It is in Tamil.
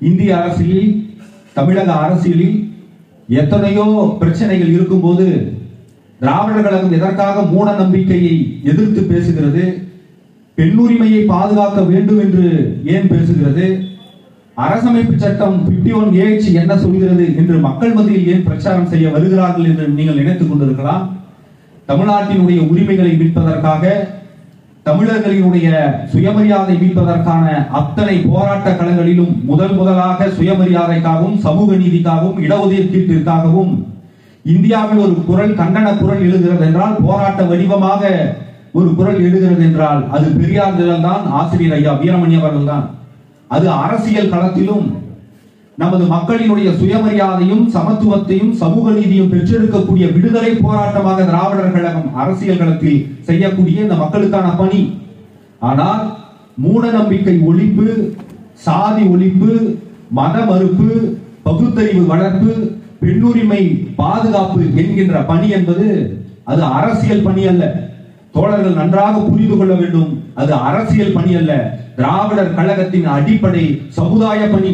இந்திய அரசியலில், தமிழக அரசியலில் எத்தனையோ பிரச்சனைகள் இருக்கும்போது திராவிடர் கழகம் எதற்காக மூட நம்பிக்கையை எதிர்த்து பேசுகிறது? பெண்ணுரிமையை பாதுகாக்க வேண்டும் என்று ஏன் பேசுகிறது? அரசமைப்பு சட்டம் 51H என்ன சொல்கிறது என்று மக்கள் மத்தியில் ஏன் பிரச்சாரம் செய்ய வருகிறார்கள் என்று நீங்கள் நினைத்துக் கொண்டிருக்கலாம். தமிழ்நாட்டினுடைய உரிமைகளை மீட்பதற்காக, தமிழர்களினுடைய சுயமரியாதை மீட்பதற்கான அத்தனை போராட்ட களங்களிலும் முதலாக சுயமரியாதைக்காகவும், சமூக நீதிக்காகவும், இடஒதுக்கீட்டிற்காகவும் இந்தியாவில் ஒரு குரல், கண்டன குரல் எழுகிறது என்றால், போராட்ட வடிவமாக ஒரு குரல் எழுகிறது என்றால் அது பெரியார் தான், ஆசிரியர் ஐயா வீரமணி அவர்கள் தான். அது அரசியல் களத்திலும் நமது மக்களினுடைய சுயமரியாதையும், சமத்துவத்தையும், சமூக நீதியும் பெற்றெடுக்கக்கூடிய விடுதலை போராட்டமாக திராவிடர் கழகம் அரசியல் களத்தில் செய்யக்கூடிய இந்த மக்களுக்கான பணி. ஆனால் மூட நம்பிக்கை ஒழிப்பு, சாதி ஒழிப்பு, மத மறுப்பு, பகுத்தறிவு வளர்ப்பு, பெண்ணுரிமை பாதுகாப்பு என்கின்ற பணி என்பது அது அரசியல் பணி அல்ல. தோழர்கள் நன்றாக புரிந்து கொள்ள வேண்டும். அது அரசியல் பணி அல்ல, திராவிடர் கழகத்தின் அடிப்படை சமுதாய பணி.